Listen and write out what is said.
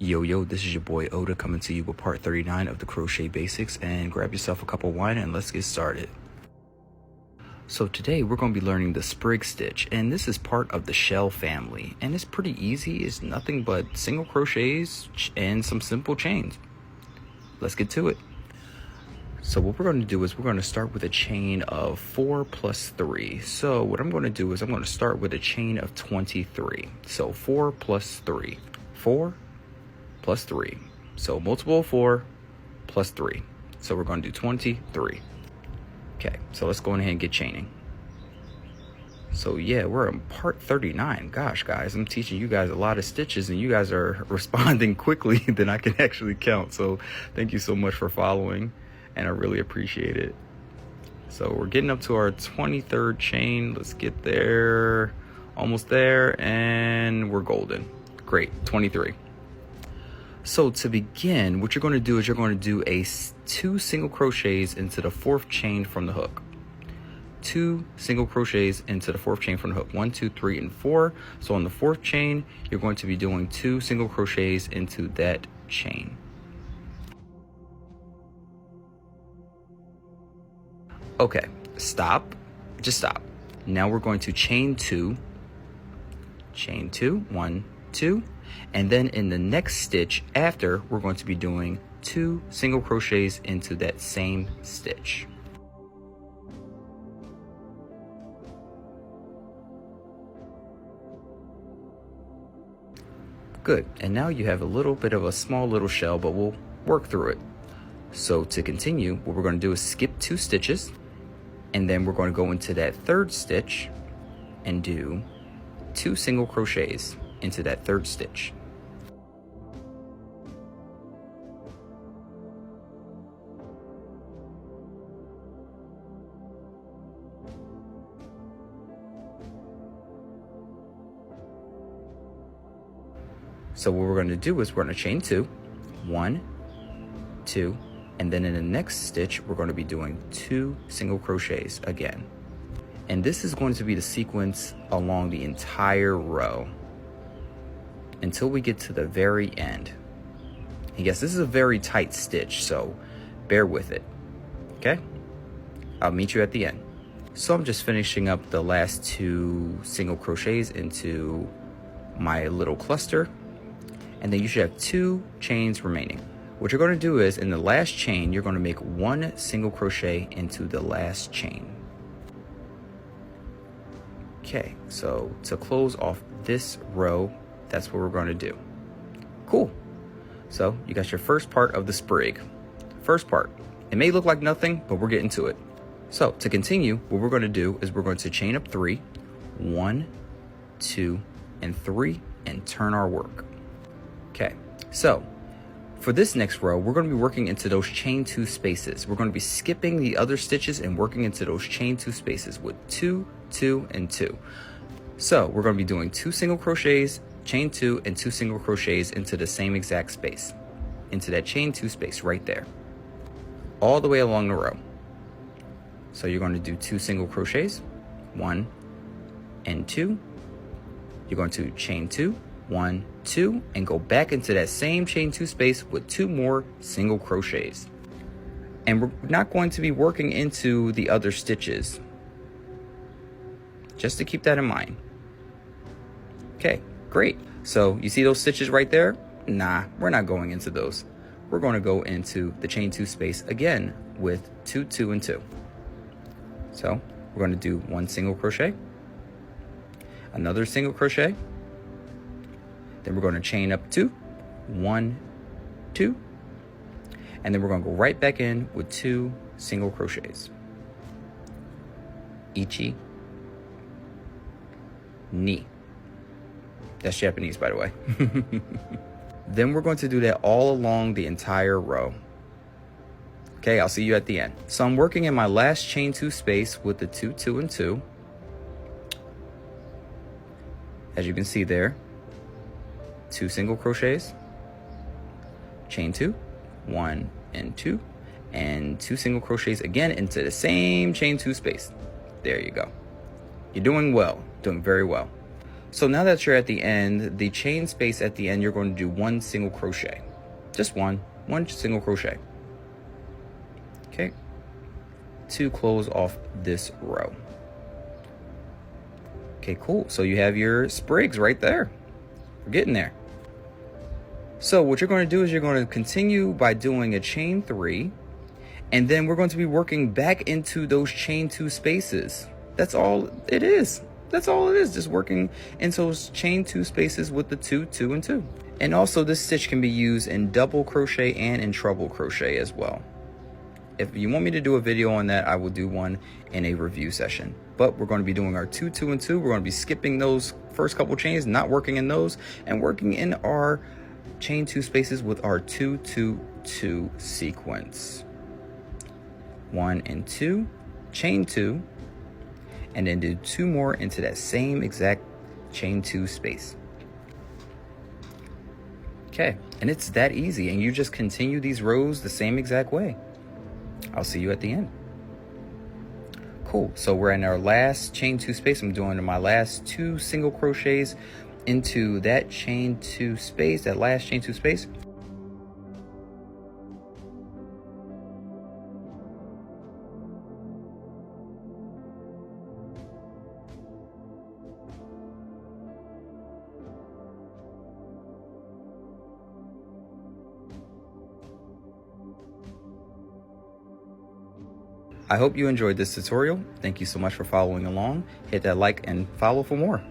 Yo, this is your boy Oda coming to you with part 39 of the crochet basics, and grab yourself a cup of wine and let's get started. So today we're going to be learning the sprig stitch, and this is part of the shell family, and it's pretty easy. It's nothing but single crochets and some simple chains. Let's get to it. So what we're going to do is we're going to start with a chain of 4 plus 3. So what I'm going to do is I'm going to start with a chain of 23. So 4 plus 3. 4 plus 3. So multiple of 4 plus 3. So we're going to do 23. Okay, so let's go ahead and get chaining. So yeah, we're on part 39. Gosh, guys, I'm teaching you guys a lot of stitches and you guys are responding quickly than I can actually count. So thank you so much for following, and I really appreciate it. So we're getting up to our 23rd chain. Let's get there. Almost there, and we're golden. Great, 23. So to begin, what you're going to do is you're going to do 2 single crochets into the 4th chain from the hook. 2 single crochets into the 4th chain from the hook. 1, 2, 3, and 4. So on the 4th chain, you're going to be doing 2 single crochets into that chain. Okay, stop. Just stop. Now we're going to chain 2. Chain 2. 1, 2. And then in the next stitch after, we're going to be doing 2 single crochets into that same stitch. Good. And now you have a little bit of a small little shell, but we'll work through it. So to continue, what we're going to do is skip 2 stitches, and then we're going to go into that 3rd stitch and do 2 single crochets into that 3rd stitch. So what we're going to do is we're going to chain 2, 1, 2, and then in the next stitch we're going to be doing 2 single crochets again. And this is going to be the sequence along the entire row until we get to the very end. And yes, this is a very tight stitch, so bear with it. Okay? I'll meet you at the end. So I'm just finishing up the last 2 single crochets into my little cluster, and then you should have 2 chains remaining. What you're going to do is in the last chain, you're going to make 1 single crochet into the last chain. Okay, so to close off this row, that's what we're going to do. Cool. So you got your first part of the sprig. First part. It may look like nothing, but we're getting to it. So to continue, what we're going to do is we're going to chain up 3, 1, 2, and 3, and turn our work. Okay, so for this next row, we're going to be working into those chain 2 spaces. We're going to be skipping the other stitches and working into those chain 2 spaces with 2, 2, and 2. So we're going to be doing 2 single crochets, chain 2, and 2 single crochets into the same exact space, into that chain 2 space right there, all the way along the row. So you're going to do 2 single crochets, 1 and 2. You're going to chain 2, 1, 2, and go back into that same chain 2 space with 2 more single crochets. And we're not going to be working into the other stitches, just to keep that in mind. Okay, great. So you see those stitches right there? Nah, we're not going into those. We're going to go into the chain 2 space again with 2, 2, and 2. So we're going to do 1 single crochet, another single crochet, then we're going to chain up 2, 1, 2, and then we're going to go right back in with 2 single crochets. Ichi, ni. That's Japanese, by the way. Then we're going to do that all along the entire row. Okay, I'll see you at the end. So I'm working in my last chain 2 space with the 2, 2, and 2. As you can see there, 2 single crochets, chain 2, 1 and 2, and 2 single crochets again into the same chain 2 space. There you go. You're doing well, doing very well. So now that you're at the end, the chain space at the end, you're going to do 1 single crochet. Just one single crochet. Okay, to close off this row. Okay, cool. So you have your sprigs right there. We're getting there. So what you're going to do is you're going to continue by doing a chain 3, and then we're going to be working back into those chain 2 spaces. That's all it is. That's all it is, just working into those chain 2 spaces with the 2, 2, and 2. And also this stitch can be used in double crochet and in treble crochet as well. If you want me to do a video on that, I will do one in a review session. But we're going to be doing our 2, 2, and 2. We're going to be skipping those first couple chains, not working in those, and working in our chain 2 spaces with our 2, 2, 2 sequence. 1 and 2, chain 2, and then do 2 more into that same exact chain 2 space. Okay, and it's that easy, and you just continue these rows the same exact way. I'll see you at the end. Cool, so we're in our last chain 2 space. I'm doing my last 2 single crochets into that chain 2 space, that last chain 2 space. I hope you enjoyed this tutorial. Thank you so much for following along. Hit that like and follow for more.